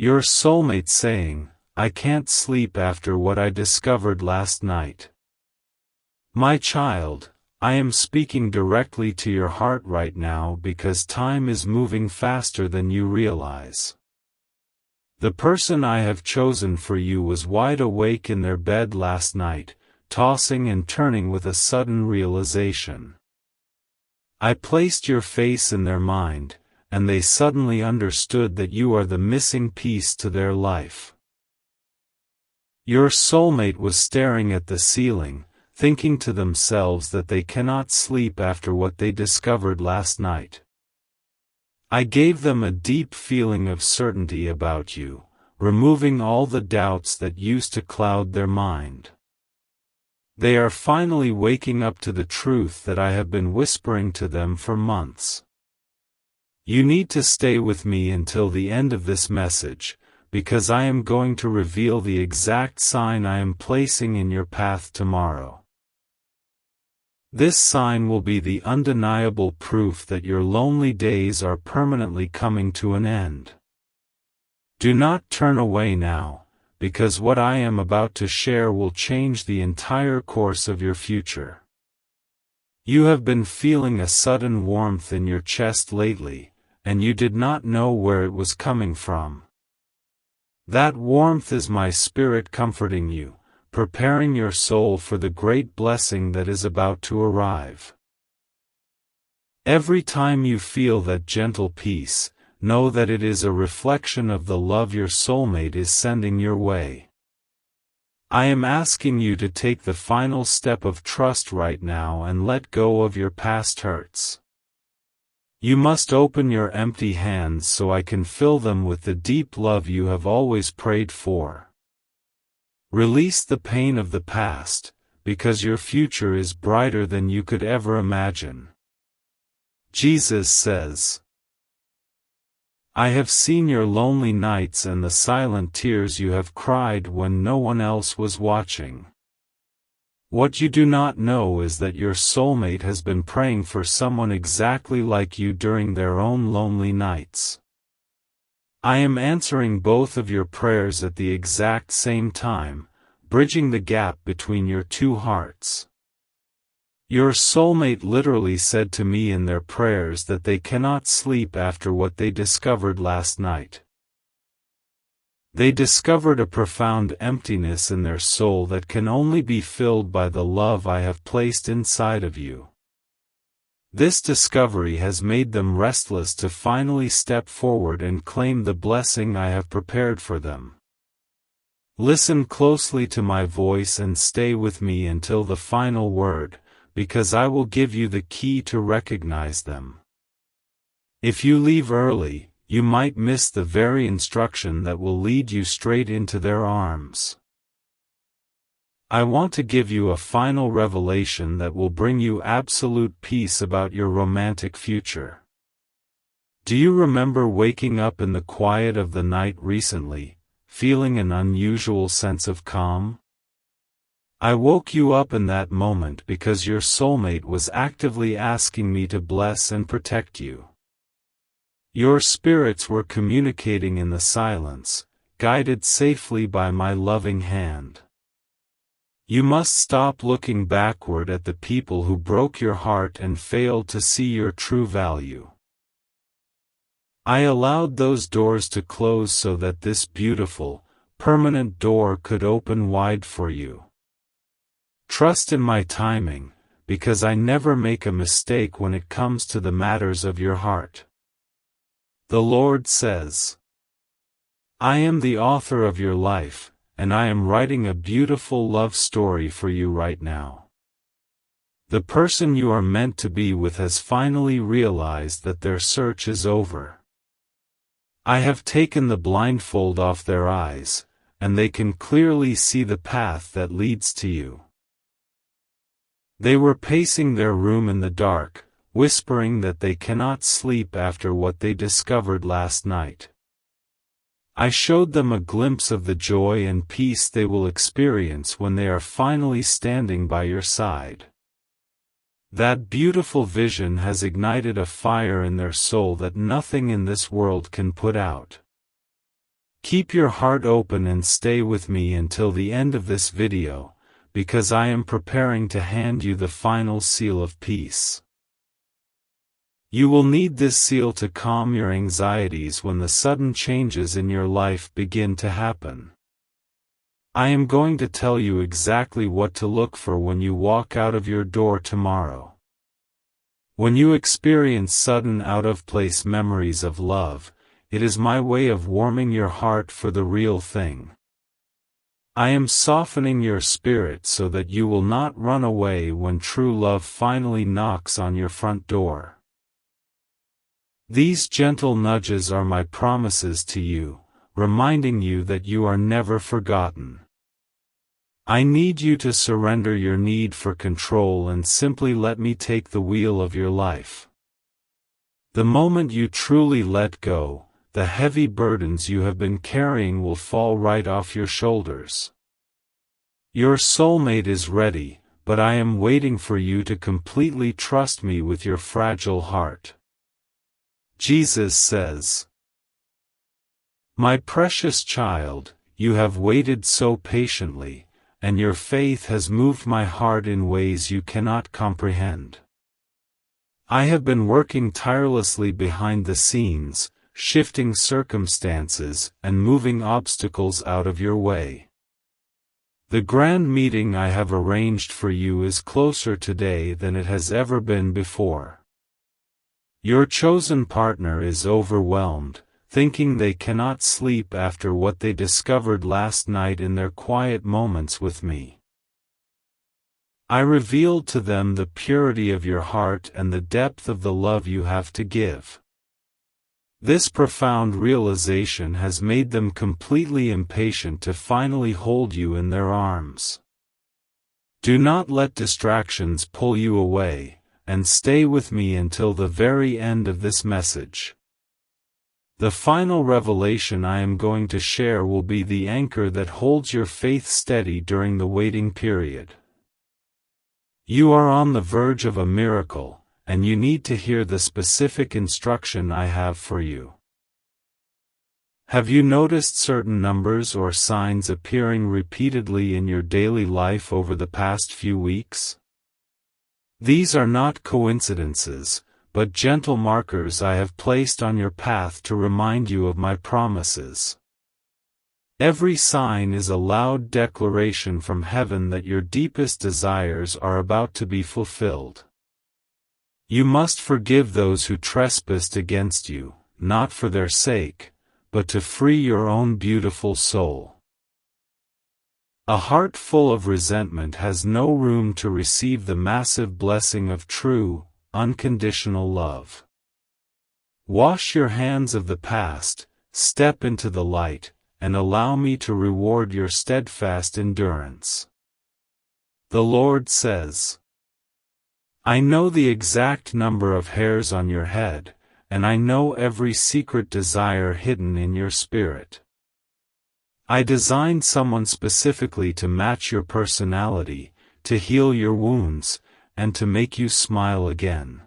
Your soulmate saying, "I can't sleep after what I discovered last night." My child, I am speaking directly to your heart right now because time is moving faster than you realize. The person I have chosen for you was wide awake in their bed last night, tossing and turning with a sudden realization. I placed your face in their mind, and they suddenly understood that you are the missing piece to their life. Your soulmate was staring at the ceiling, thinking to themselves that they cannot sleep after what they discovered last night. I gave them a deep feeling of certainty about you, removing all the doubts that used to cloud their mind. They are finally waking up to the truth that I have been whispering to them for months. You need to stay with me until the end of this message, because I am going to reveal the exact sign I am placing in your path tomorrow. This sign will be the undeniable proof that your lonely days are permanently coming to an end. Do not turn away now, because what I am about to share will change the entire course of your future. You have been feeling a sudden warmth in your chest lately, and you did not know where it was coming from. That warmth is my spirit comforting you, preparing your soul for the great blessing that is about to arrive. Every time you feel that gentle peace, know that it is a reflection of the love your soulmate is sending your way. I am asking you to take the final step of trust right now and let go of your past hurts. You must open your empty hands so I can fill them with the deep love you have always prayed for. Release the pain of the past, because your future is brighter than you could ever imagine. Jesus says, "I have seen your lonely nights and the silent tears you have cried when no one else was watching. What you do not know is that your soulmate has been praying for someone exactly like you during their own lonely nights. I am answering both of your prayers at the exact same time, bridging the gap between your two hearts. Your soulmate literally said to me in their prayers that they cannot sleep after what they discovered last night. They discovered a profound emptiness in their soul that can only be filled by the love I have placed inside of you. This discovery has made them restless to finally step forward and claim the blessing I have prepared for them. Listen closely to my voice and stay with me until the final word, because I will give you the key to recognize them. If you leave early, you might miss the very instruction that will lead you straight into their arms. I want to give you a final revelation that will bring you absolute peace about your romantic future. Do you remember waking up in the quiet of the night recently, feeling an unusual sense of calm? I woke you up in that moment because your soulmate was actively asking me to bless and protect you. Your spirits were communicating in the silence, guided safely by my loving hand. You must stop looking backward at the people who broke your heart and failed to see your true value. I allowed those doors to close so that this beautiful, permanent door could open wide for you. Trust in my timing, because I never make a mistake when it comes to the matters of your heart. The Lord says, I am the author of your life, and I am writing a beautiful love story for you right now. The person you are meant to be with has finally realized that their search is over. I have taken the blindfold off their eyes, and they can clearly see the path that leads to you. They were pacing their room in the dark, whispering that they cannot sleep after what they discovered last night. I showed them a glimpse of the joy and peace they will experience when they are finally standing by your side. That beautiful vision has ignited a fire in their soul that nothing in this world can put out. Keep your heart open and stay with me until the end of this video, because I am preparing to hand you the final seal of peace. You will need this seal to calm your anxieties when the sudden changes in your life begin to happen. I am going to tell you exactly what to look for when you walk out of your door tomorrow. When you experience sudden out-of-place memories of love, it is my way of warming your heart for the real thing. I am softening your spirit so that you will not run away when true love finally knocks on your front door. These gentle nudges are my promises to you, reminding you that you are never forgotten. I need you to surrender your need for control and simply let me take the wheel of your life. The moment you truly let go, the heavy burdens you have been carrying will fall right off your shoulders. Your soulmate is ready, but I am waiting for you to completely trust me with your fragile heart. Jesus says, "My precious child, you have waited so patiently, and your faith has moved my heart in ways you cannot comprehend. I have been working tirelessly behind the scenes, shifting circumstances and moving obstacles out of your way. The grand meeting I have arranged for you is closer today than it has ever been before. Your chosen partner is overwhelmed, thinking they cannot sleep after what they discovered last night in their quiet moments with me. I revealed to them the purity of your heart and the depth of the love you have to give. This profound realization has made them completely impatient to finally hold you in their arms. Do not let distractions pull you away, and stay with me until the very end of this message. The final revelation I am going to share will be the anchor that holds your faith steady during the waiting period. You are on the verge of a miracle, and you need to hear the specific instruction I have for you. Have you noticed certain numbers or signs appearing repeatedly in your daily life over the past few weeks? These are not coincidences, but gentle markers I have placed on your path to remind you of my promises. Every sign is a loud declaration from heaven that your deepest desires are about to be fulfilled. You must forgive those who trespassed against you, not for their sake, but to free your own beautiful soul. A heart full of resentment has no room to receive the massive blessing of true, unconditional love. Wash your hands of the past, step into the light, and allow me to reward your steadfast endurance. The Lord says, I know the exact number of hairs on your head, and I know every secret desire hidden in your spirit. I designed someone specifically to match your personality, to heal your wounds, and to make you smile again.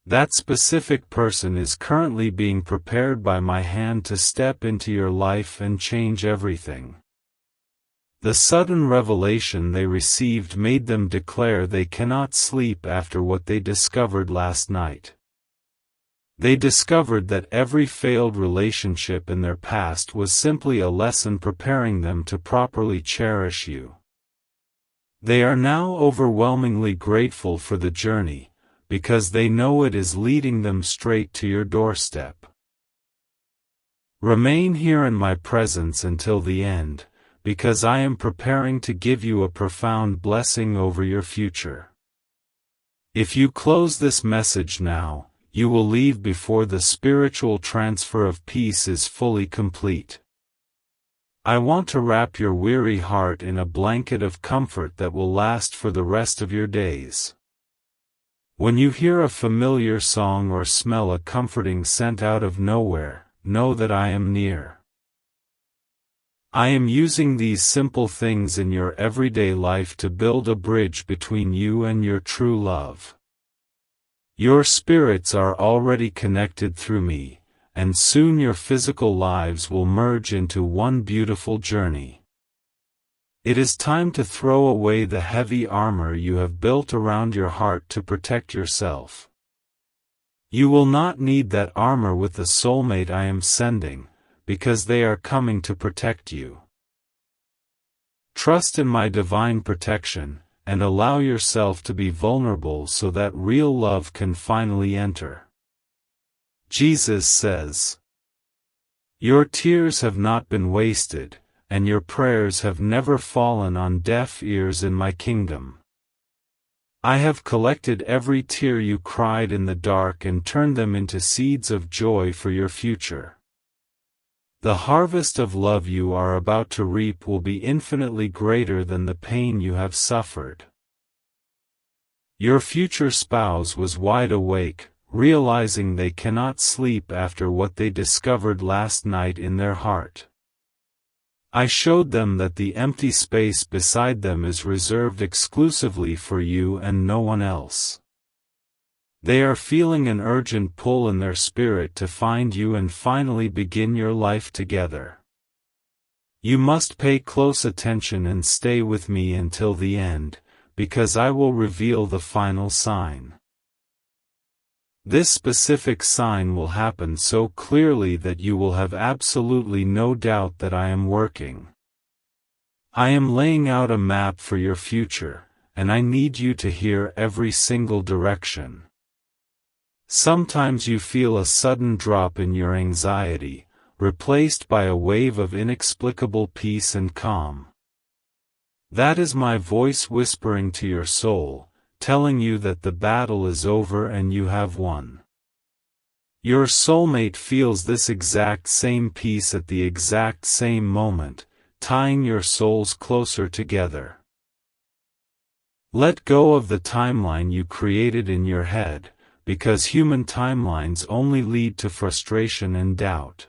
That specific person is currently being prepared by my hand to step into your life and change everything. The sudden revelation they received made them declare they cannot sleep after what they discovered last night. They discovered that every failed relationship in their past was simply a lesson preparing them to properly cherish you. They are now overwhelmingly grateful for the journey, because they know it is leading them straight to your doorstep. Remain here in my presence until the end, because I am preparing to give you a profound blessing over your future. If you close this message now, you will leave before the spiritual transfer of peace is fully complete. I want to wrap your weary heart in a blanket of comfort that will last for the rest of your days. When you hear a familiar song or smell a comforting scent out of nowhere, know that I am near. I am using these simple things in your everyday life to build a bridge between you and your true love. Your spirits are already connected through me, and soon your physical lives will merge into one beautiful journey. It is time to throw away the heavy armor you have built around your heart to protect yourself. You will not need that armor with the soulmate I am sending, because they are coming to protect you. Trust in my divine protection, and allow yourself to be vulnerable so that real love can finally enter. Jesus says, "Your tears have not been wasted, and your prayers have never fallen on deaf ears in my kingdom. I have collected every tear you cried in the dark and turned them into seeds of joy for your future. The harvest of love you are about to reap will be infinitely greater than the pain you have suffered." Your future spouse was wide awake, realizing they cannot sleep after what they discovered last night in their heart. I showed them that the empty space beside them is reserved exclusively for you and no one else. They are feeling an urgent pull in their spirit to find you and finally begin your life together. You must pay close attention and stay with me until the end, because I will reveal the final sign. This specific sign will happen so clearly that you will have absolutely no doubt that I am working. I am laying out a map for your future, and I need you to hear every single direction. Sometimes you feel a sudden drop in your anxiety, replaced by a wave of inexplicable peace and calm. That is my voice whispering to your soul, telling you that the battle is over and you have won. Your soulmate feels this exact same peace at the exact same moment, tying your souls closer together. Let go of the timeline you created in your head, because human timelines only lead to frustration and doubt.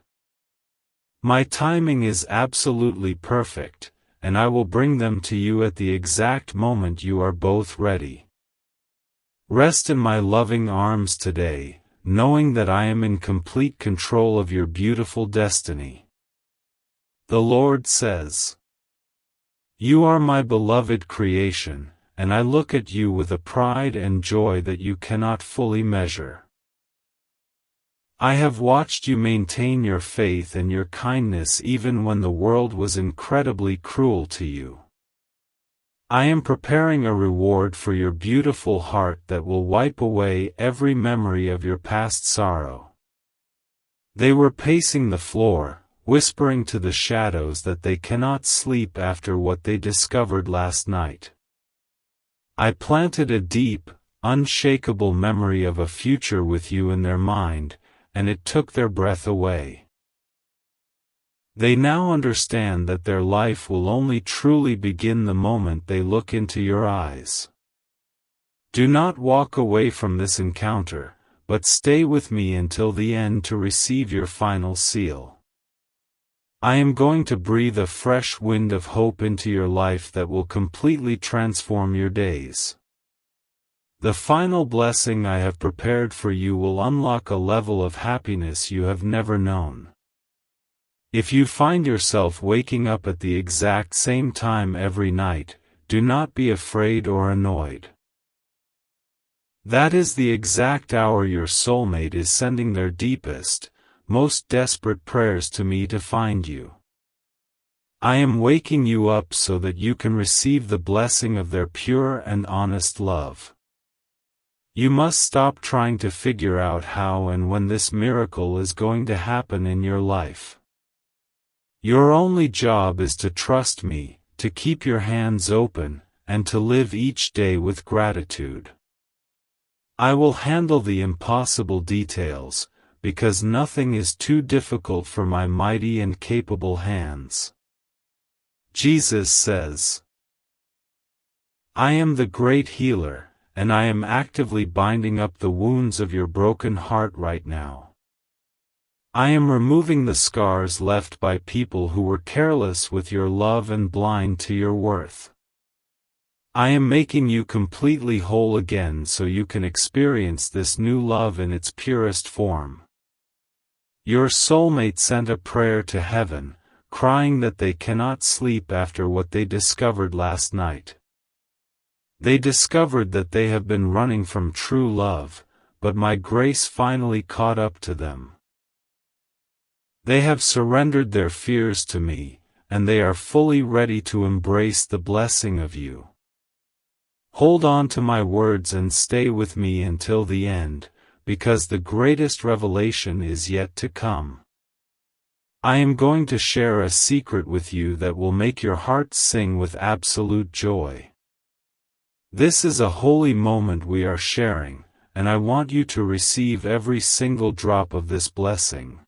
My timing is absolutely perfect, and I will bring them to you at the exact moment you are both ready. Rest in my loving arms today, knowing that I am in complete control of your beautiful destiny. The Lord says, "You are my beloved creation, and I look at you with a pride and joy that you cannot fully measure. I have watched you maintain your faith and your kindness even when the world was incredibly cruel to you. I am preparing a reward for your beautiful heart that will wipe away every memory of your past sorrow." They were pacing the floor, whispering to the shadows that they cannot sleep after what they discovered last night. I planted a deep, unshakable memory of a future with you in their mind, and it took their breath away. They now understand that their life will only truly begin the moment they look into your eyes. Do not walk away from this encounter, but stay with me until the end to receive your final seal. I am going to breathe a fresh wind of hope into your life that will completely transform your days. The final blessing I have prepared for you will unlock a level of happiness you have never known. If you find yourself waking up at the exact same time every night, do not be afraid or annoyed. That is the exact hour your soulmate is sending their deepest, most desperate prayers to me to find you. I am waking you up so that you can receive the blessing of their pure and honest love. You must stop trying to figure out how and when this miracle is going to happen in your life. Your only job is to trust me, to keep your hands open, and to live each day with gratitude. I will handle the impossible details, because nothing is too difficult for my mighty and capable hands. Jesus says, "I am the great healer, and I am actively binding up the wounds of your broken heart right now. I am removing the scars left by people who were careless with your love and blind to your worth. I am making you completely whole again so you can experience this new love in its purest form. Your soulmate sent a prayer to heaven, crying that they cannot sleep after what they discovered last night. They discovered that they have been running from true love, but my grace finally caught up to them. They have surrendered their fears to me, and they are fully ready to embrace the blessing of you. Hold on to my words and stay with me until the end, because the greatest revelation is yet to come. I am going to share a secret with you that will make your heart sing with absolute joy. This is a holy moment we are sharing, and I want you to receive every single drop of this blessing.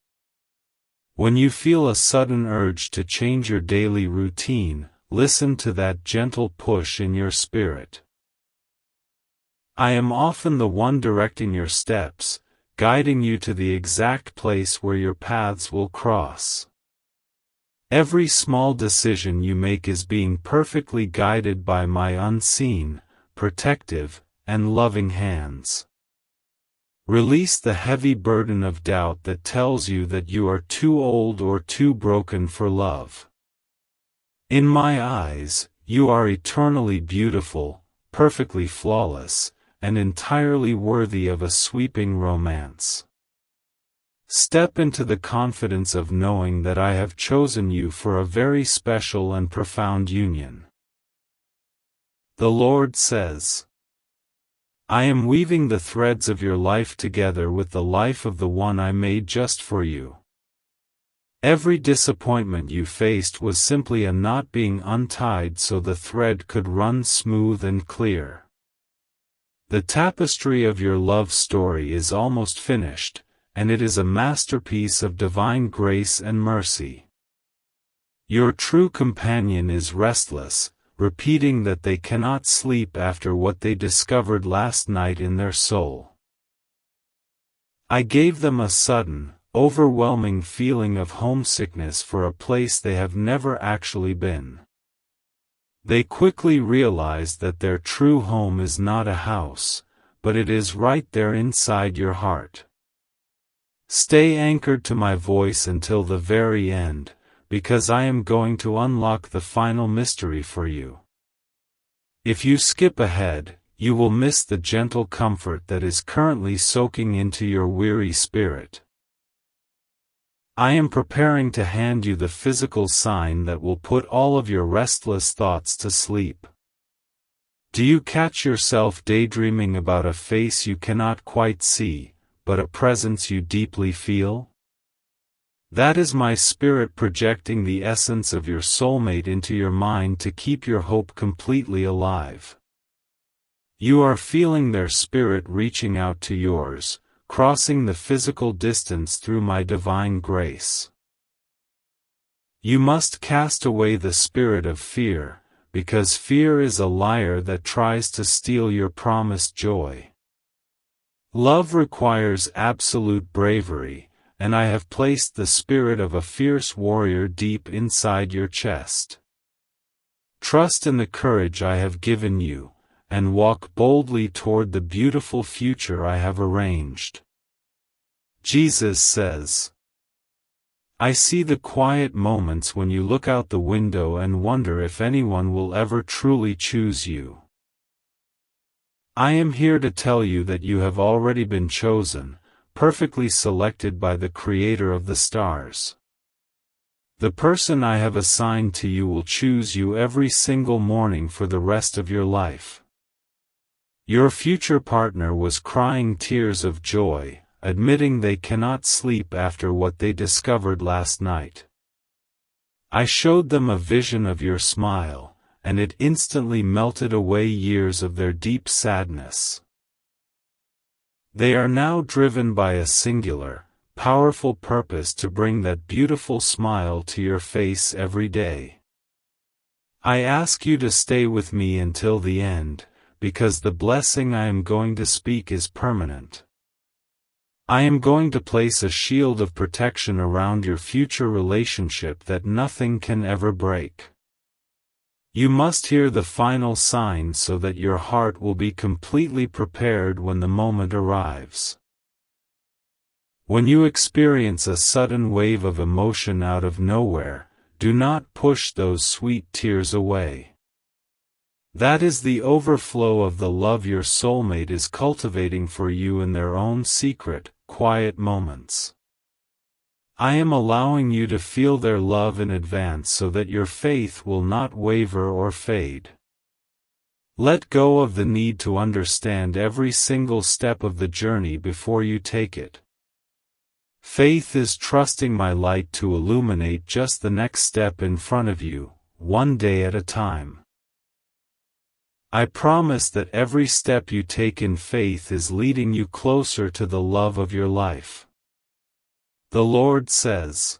When you feel a sudden urge to change your daily routine, listen to that gentle push in your spirit. I am often the one directing your steps, guiding you to the exact place where your paths will cross. Every small decision you make is being perfectly guided by my unseen, protective, and loving hands. Release the heavy burden of doubt that tells you that you are too old or too broken for love. In my eyes, you are eternally beautiful, perfectly flawless, and entirely worthy of a sweeping romance. Step into the confidence of knowing that I have chosen you for a very special and profound union. The Lord says, I am weaving the threads of your life together with the life of the one I made just for you. Every disappointment you faced was simply a knot being untied so the thread could run smooth and clear. The tapestry of your love story is almost finished, and it is a masterpiece of divine grace and mercy. Your true companion is restless, repeating that they cannot sleep after what they discovered last night in their soul. I gave them a sudden, overwhelming feeling of homesickness for a place they have never actually been. They quickly realized that their true home is not a house, but it is right there inside your heart. Stay anchored to my voice until the very end, because I am going to unlock the final mystery for you. If you skip ahead, you will miss the gentle comfort that is currently soaking into your weary spirit. I am preparing to hand you the physical sign that will put all of your restless thoughts to sleep. Do you catch yourself daydreaming about a face you cannot quite see, but a presence you deeply feel? That is my spirit projecting the essence of your soulmate into your mind to keep your hope completely alive. You are feeling their spirit reaching out to yours, crossing the physical distance through my divine grace. You must cast away the spirit of fear, because fear is a liar that tries to steal your promised joy. Love requires absolute bravery, and I have placed the spirit of a fierce warrior deep inside your chest. Trust in the courage I have given you, and walk boldly toward the beautiful future I have arranged. Jesus says, I see the quiet moments when you look out the window and wonder if anyone will ever truly choose you. I am here to tell you that you have already been chosen, perfectly selected by the Creator of the stars. The person I have assigned to you will choose you every single morning for the rest of your life. Your future partner was crying tears of joy, admitting they cannot sleep after what they discovered last night. I showed them a vision of your smile, and it instantly melted away years of their deep sadness. They are now driven by a singular, powerful purpose to bring that beautiful smile to your face every day. I ask you to stay with me until the end, because the blessing I am going to speak is permanent. I am going to place a shield of protection around your future relationship that nothing can ever break. You must hear the final sign so that your heart will be completely prepared when the moment arrives. When you experience a sudden wave of emotion out of nowhere, do not push those sweet tears away. That is the overflow of the love your soulmate is cultivating for you in their own secret, quiet moments. I am allowing you to feel their love in advance so that your faith will not waver or fade. Let go of the need to understand every single step of the journey before you take it. Faith is trusting my light to illuminate just the next step in front of you, one day at a time. I promise that every step you take in faith is leading you closer to the love of your life. The Lord says,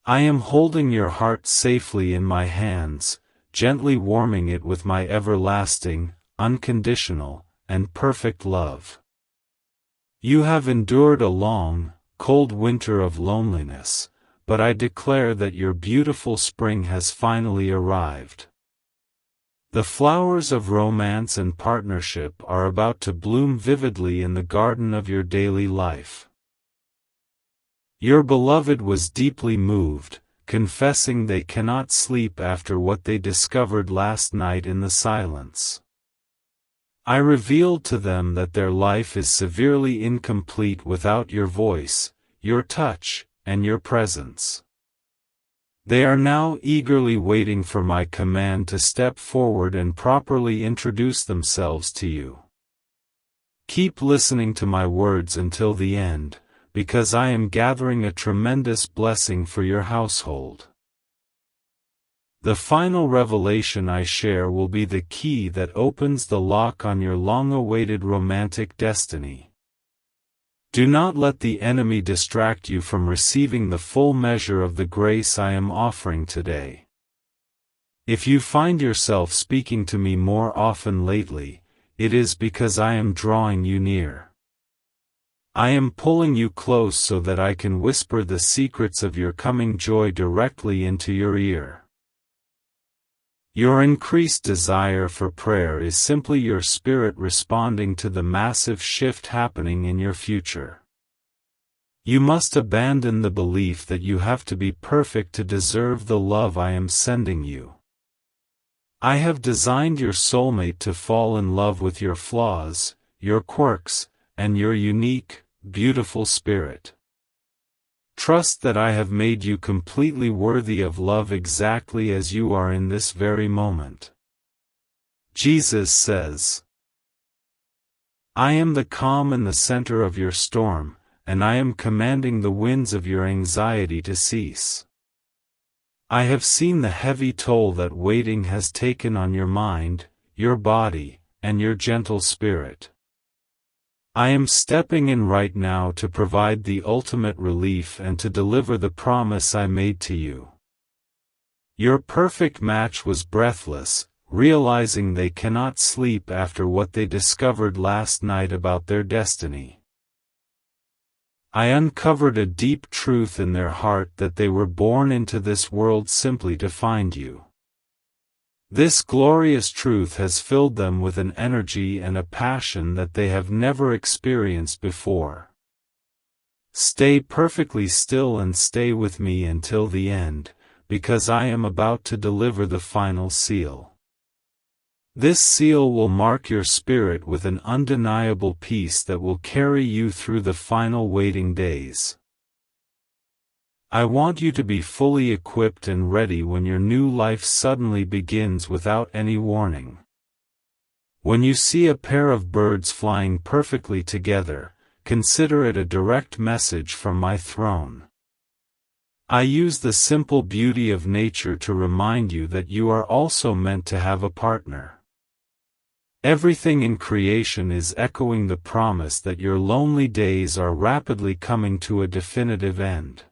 I am holding your heart safely in my hands, gently warming it with my everlasting, unconditional, and perfect love. You have endured a long, cold winter of loneliness, but I declare that your beautiful spring has finally arrived. The flowers of romance and partnership are about to bloom vividly in the garden of your daily life. Your beloved was deeply moved, confessing they cannot sleep after what they discovered last night in the silence. I revealed to them that their life is severely incomplete without your voice, your touch, and your presence. They are now eagerly waiting for my command to step forward and properly introduce themselves to you. Keep listening to my words until the end, because I am gathering a tremendous blessing for your household. The final revelation I share will be the key that opens the lock on your long-awaited romantic destiny. Do not let the enemy distract you from receiving the full measure of the grace I am offering today. If you find yourself speaking to me more often lately, it is because I am drawing you near. I am pulling you close so that I can whisper the secrets of your coming joy directly into your ear. Your increased desire for prayer is simply your spirit responding to the massive shift happening in your future. You must abandon the belief that you have to be perfect to deserve the love I am sending you. I have designed your soulmate to fall in love with your flaws, your quirks, and your unique, beautiful spirit. Trust that I have made you completely worthy of love exactly as you are in this very moment. Jesus says, I am the calm in the center of your storm, and I am commanding the winds of your anxiety to cease. I have seen the heavy toll that waiting has taken on your mind, your body, and your gentle spirit. I am stepping in right now to provide the ultimate relief and to deliver the promise I made to you. Your perfect match was breathless, realizing they cannot sleep after what they discovered last night about their destiny. I uncovered a deep truth in their heart that they were born into this world simply to find you. This glorious truth has filled them with an energy and a passion that they have never experienced before. Stay perfectly still and stay with me until the end, because I am about to deliver the final seal. This seal will mark your spirit with an undeniable peace that will carry you through the final waiting days. I want you to be fully equipped and ready when your new life suddenly begins without any warning. When you see a pair of birds flying perfectly together, consider it a direct message from my throne. I use the simple beauty of nature to remind you that you are also meant to have a partner. Everything in creation is echoing the promise that your lonely days are rapidly coming to a definitive end.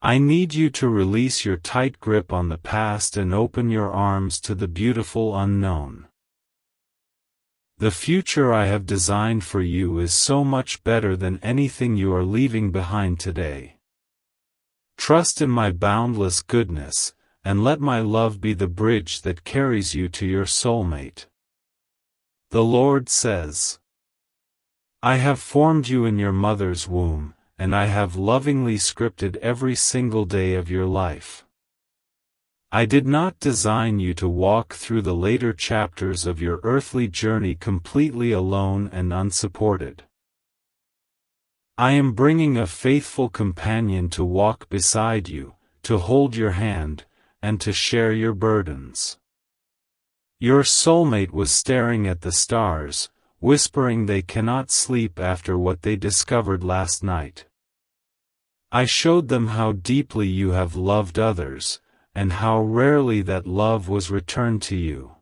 I need you to release your tight grip on the past and open your arms to the beautiful unknown. The future I have designed for you is so much better than anything you are leaving behind today. Trust in my boundless goodness, and let my love be the bridge that carries you to your soulmate. The Lord says, I have formed you in your mother's womb, and I have lovingly scripted every single day of your life. I did not design you to walk through the later chapters of your earthly journey completely alone and unsupported. I am bringing a faithful companion to walk beside you, to hold your hand, and to share your burdens. Your soulmate was staring at the stars, whispering they cannot sleep after what they discovered last night. I showed them how deeply you have loved others, and how rarely that love was returned to you.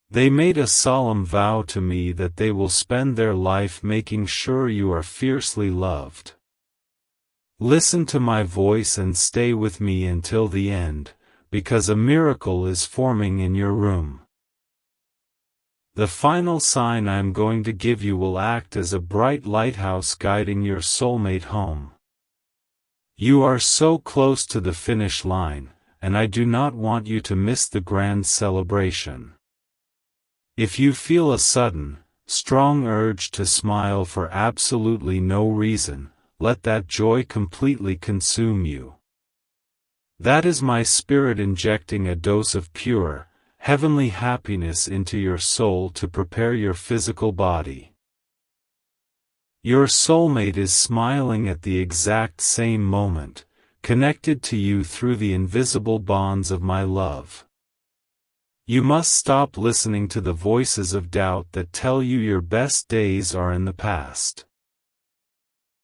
They made a solemn vow to me that they will spend their life making sure you are fiercely loved. Listen to my voice and stay with me until the end, because a miracle is forming in your room. The final sign I am going to give you will act as a bright lighthouse guiding your soulmate home. You are so close to the finish line, and I do not want you to miss the grand celebration. If you feel a sudden, strong urge to smile for absolutely no reason, let that joy completely consume you. That is my spirit injecting a dose of pure, heavenly happiness into your soul to prepare your physical body. Your soulmate is smiling at the exact same moment, connected to you through the invisible bonds of my love. You must stop listening to the voices of doubt that tell you your best days are in the past.